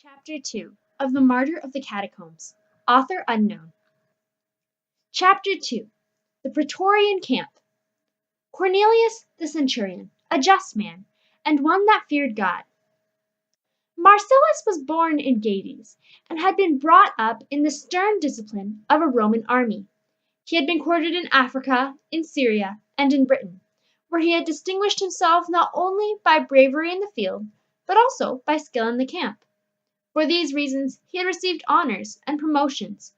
Chapter 2 of the Martyr of the Catacombs. Author unknown. Chapter 2 The Pretorian Camp. Cornelius the centurion, a just man, and one that feared God. Marcellus was born in Gades, and had been brought up in the stern discipline of a Roman army. He had been quartered in Africa, in Syria, and in Britain, where he had distinguished himself not only by bravery in the field, but also by skill in the camp. For these reasons he had received honors and promotions,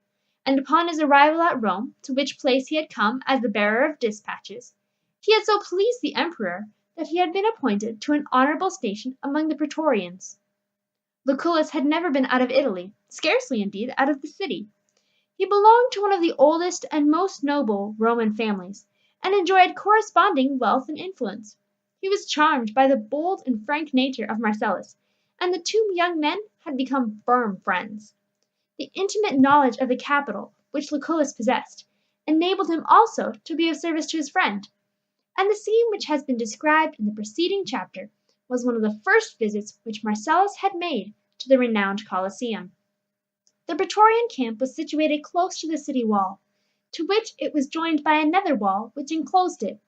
and upon his arrival at Rome, to which place he had come as the bearer of dispatches, he had so pleased the emperor that he had been appointed to an honorable station among the Praetorians. Lucullus had never been out of Italy, scarcely indeed out of the city. He belonged to one of the oldest and most noble Roman families, and enjoyed corresponding wealth and influence. He was charmed by the bold and frank nature of Marcellus, and the two young men had become firm friends. The intimate knowledge of the capital which Lucullus possessed enabled him also to be of service to his friend, and the scene which has been described in the preceding chapter was one of the first visits which Marcellus had made to the renowned Colosseum. The Pretorian camp was situated close to the city wall, to which it was joined by another wall which enclosed it.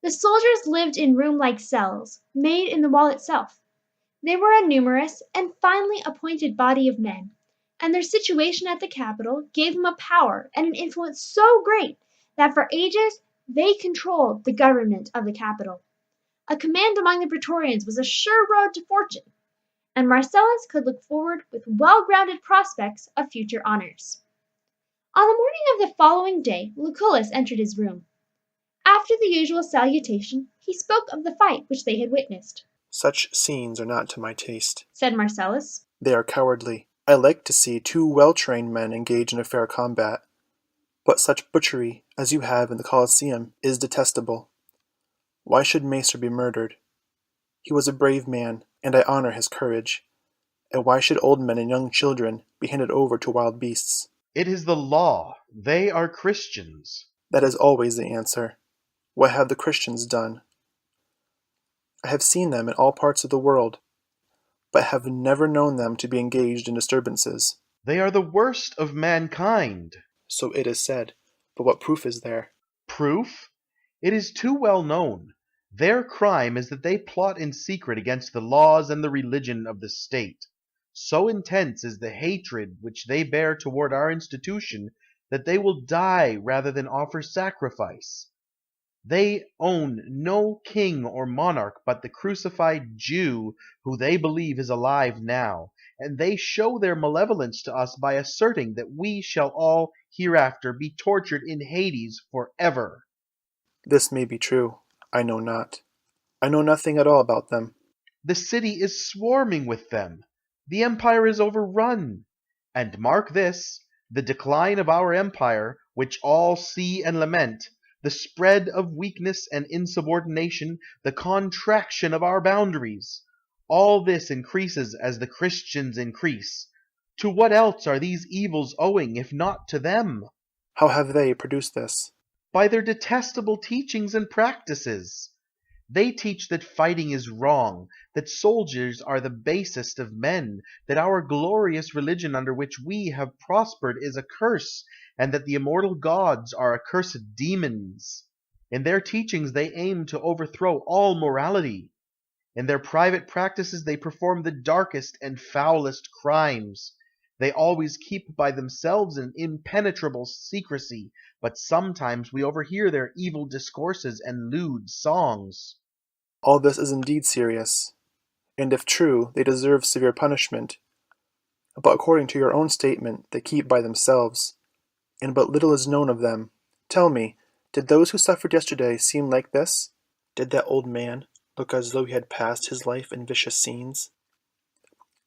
The soldiers lived in room-like cells, made in the wall itself. They were a numerous and finely appointed body of men, and their situation at the capital gave them a power and an influence so great that for ages they controlled the government of the capital. A command among the Praetorians was a sure road to fortune, and Marcellus could look forward with well-grounded prospects of future honors. On the morning of the following day Lucullus entered his room. After the usual salutation, he spoke of the fight which they had witnessed. "Such scenes are not to my taste," said Marcellus. "They are cowardly. I like to see two well-trained men engage in a fair combat. But such butchery as you have in the Colosseum is detestable. Why should Macer be murdered? He was a brave man, and I honor his courage. And why should old men and young children be handed over to wild beasts?" "It is the law. They are Christians." "That is always the answer. What have the Christians done? I have seen them in all parts of the world, but have never known them to be engaged in disturbances." "They are the worst of mankind." "So it is said, but what proof is there?" "Proof? It is too well known. Their crime is that they plot in secret against the laws and the religion of the state. So intense is the hatred which they bear toward our institution that they will die rather than offer sacrifice. They own no king or monarch but the crucified Jew, who they believe is alive now, and they show their malevolence to us by asserting that we shall all hereafter be tortured in Hades for ever." "This may be true. I know not. I know nothing at all about them." "The city is swarming with them. The empire is overrun. And mark this, the decline of our empire, which all see and lament, the spread of weakness and insubordination, the contraction of our boundaries. All this increases as the Christians increase. To what else are these evils owing, if not to them?" "How have they produced this?" "By their detestable teachings and practices. They teach that fighting is wrong, that soldiers are the basest of men, that our glorious religion under which we have prospered is a curse, and that the immortal gods are accursed demons. In their teachings they aim to overthrow all morality. In their private practices they perform the darkest and foulest crimes. They always keep by themselves in impenetrable secrecy, but sometimes we overhear their evil discourses and lewd songs." "All this is indeed serious, and if true, they deserve severe punishment. But according to your own statement, they keep by themselves, and but little is known of them. Tell me, did those who suffered yesterday seem like this? Did that old man look as though he had passed his life in vicious scenes?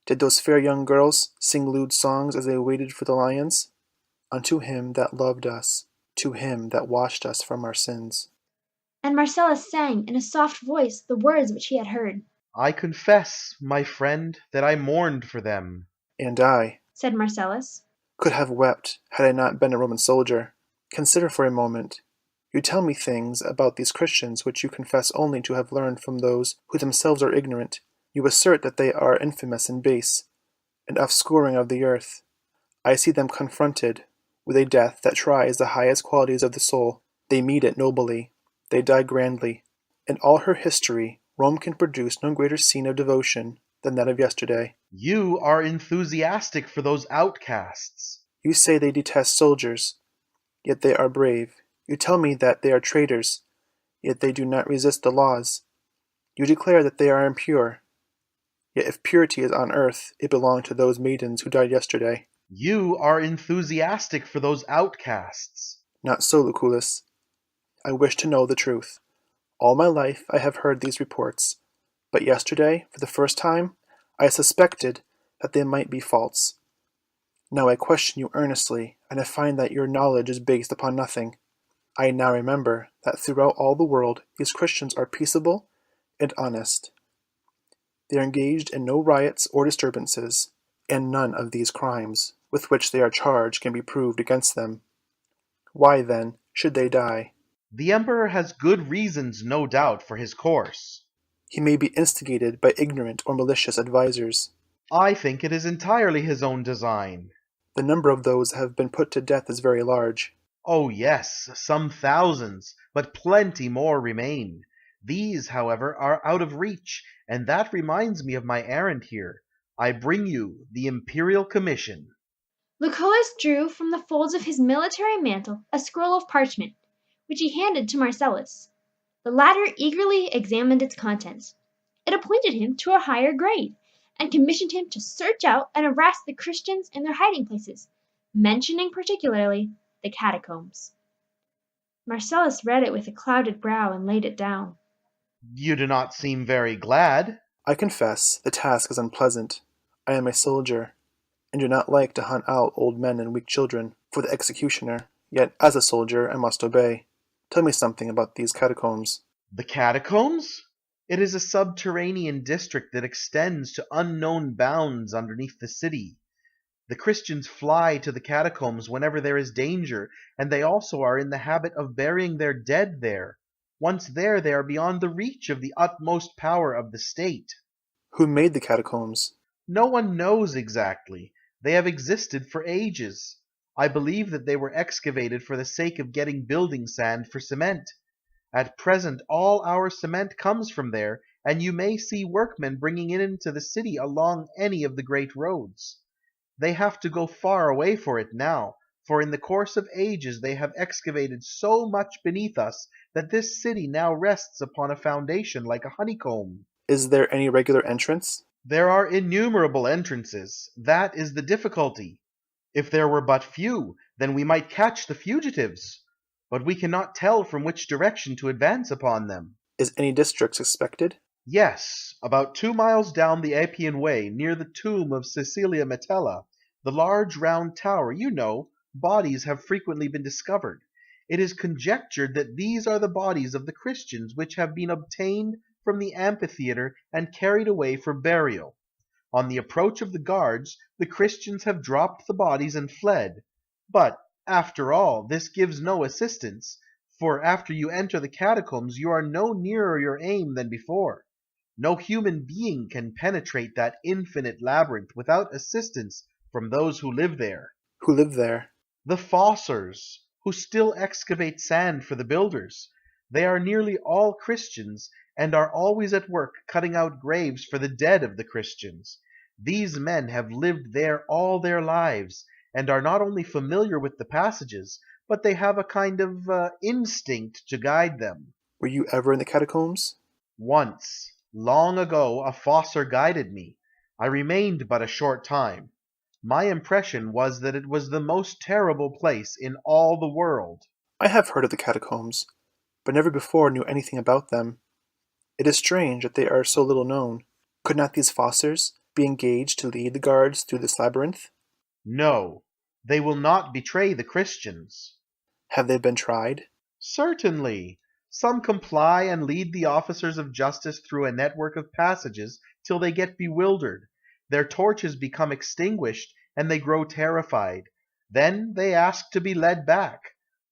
Did those fair young girls sing lewd songs as they waited for the lions? Unto him that loved us, to him that washed us from our sins." And Marcellus sang in a soft voice the words which he had heard. "I confess, my friend, that I mourned for them." "And I," said Marcellus. "could have wept had I not been a Roman soldier. Consider for a moment. You tell me things about these Christians which you confess only to have learned from those who themselves are ignorant. You assert that they are infamous and base, and offscouring of the earth. I see them confronted with a death that tries the highest qualities of the soul. They meet it nobly. They die grandly. In all her history, Rome can produce no greater scene of devotion than that of yesterday. You are enthusiastic for those outcasts. You say they detest soldiers, yet they are brave. You tell me that they are traitors, yet they do not resist the laws. You declare that they are impure, yet if purity is on earth, it belonged to those maidens who died yesterday. You are enthusiastic for those outcasts. Not so, Lucullus. I wish to know the truth. All my life I have heard these reports, but yesterday, for the first time, I suspected that they might be false. Now I question you earnestly, and I find that your knowledge is based upon nothing. I now remember that throughout all the world these Christians are peaceable and honest. They are engaged in no riots or disturbances, and none of these crimes with which they are charged can be proved against them. Why, then, should they die? The emperor has good reasons, no doubt, for his course. He may be instigated by ignorant or malicious advisers. I think it is entirely his own design. The number of those that have been put to death is very large. Oh yes, some thousands, but plenty more remain. These, however, are out of reach, and that reminds me of my errand here. I bring you the imperial commission. Lucullus drew from the folds of his military mantle a scroll of parchment, which he handed to Marcellus. The latter eagerly examined its contents. It appointed him to a higher grade, and commissioned him to search out and arrest the Christians in their hiding places, mentioning particularly the Catacombs. Marcellus read it with a clouded brow and laid it down. You do not seem very glad. I confess the task is unpleasant. I am a soldier, and do not like to hunt out old men and weak children for the executioner. Yet, as a soldier, I must obey. Tell me something about these catacombs. The catacombs? It is a subterranean district that extends to unknown bounds underneath the city. The Christians fly to the catacombs whenever there is danger, and they also are in the habit of burying their dead there. Once there, they are beyond the reach of the utmost power of the state. Who made the catacombs? No one knows exactly. They have existed for ages. I believe that they were excavated for the sake of getting building sand for cement. At present all our cement comes from there, and you may see workmen bringing it into the city along any of the great roads. They have to go far away for it now, for in the course of ages they have excavated so much beneath us that this city now rests upon a foundation like a honeycomb. Is there any regular entrance? There are innumerable entrances. That is the difficulty. If there were but few, then we might catch the fugitives. But we cannot tell from which direction to advance upon them. Is any district suspected? Yes, about 2 miles down the Appian Way, near the tomb of Cecilia Metella, the large round tower, you know, bodies have frequently been discovered. It is conjectured that these are the bodies of the Christians which have been obtained from the amphitheatre and carried away for burial. On the approach of the guards, the Christians have dropped the bodies and fled. But, after all, this gives no assistance, for after you enter the catacombs you are no nearer your aim than before. No human being can penetrate that infinite labyrinth without assistance from those who live there. Who live there? The fossors, who still excavate sand for the builders. They are nearly all Christians, and are always at work cutting out graves for the dead of the Christians. These men have lived there all their lives, and are not only familiar with the passages, but they have a kind of instinct to guide them. Were you ever in the catacombs? Once, long ago, a fossor guided me. I remained but a short time. My impression was that it was the most terrible place in all the world. I have heard of the catacombs, but never before knew anything about them. It is strange that they are so little known. Could not these fossors be engaged to lead the guards through this labyrinth? No, they will not betray the Christians. Have they been tried? Certainly. Some comply and lead the officers of justice through a network of passages till they get bewildered. Their torches become extinguished, and they grow terrified. Then they ask to be led back.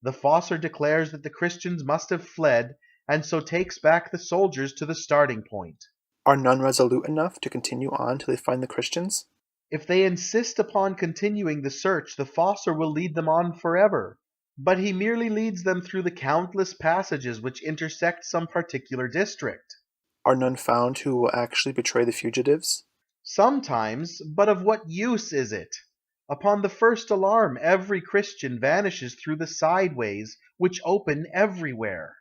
The fossor declares that the Christians must have fled, and so takes back the soldiers to the starting point. Are none resolute enough to continue on till they find the Christians? If they insist upon continuing the search, the fossor will lead them on forever. But he merely leads them through the countless passages which intersect some particular district. Are none found who will actually betray the fugitives? Sometimes, but of what use is it? Upon the first alarm, every Christian vanishes through the side ways which open everywhere.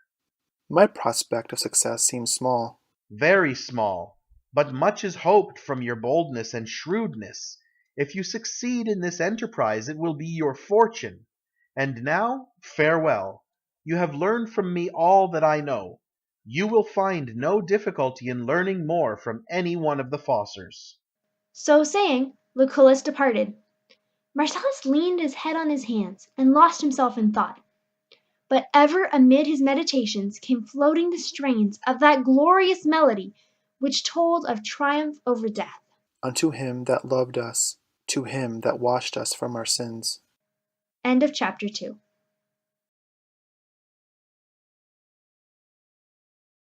My prospect of success seems small. Very small, but much is hoped from your boldness and shrewdness. If you succeed in this enterprise, it will be your fortune. And now, farewell. You have learned from me all that I know. You will find no difficulty in learning more from any one of the fossors. So saying, Lucullus departed. Marcellus leaned his head on his hands and lost himself in thought. But ever amid his meditations came floating the strains of that glorious melody which told of triumph over death. Unto him that loved us, to him that washed us from our sins. End of chapter 2.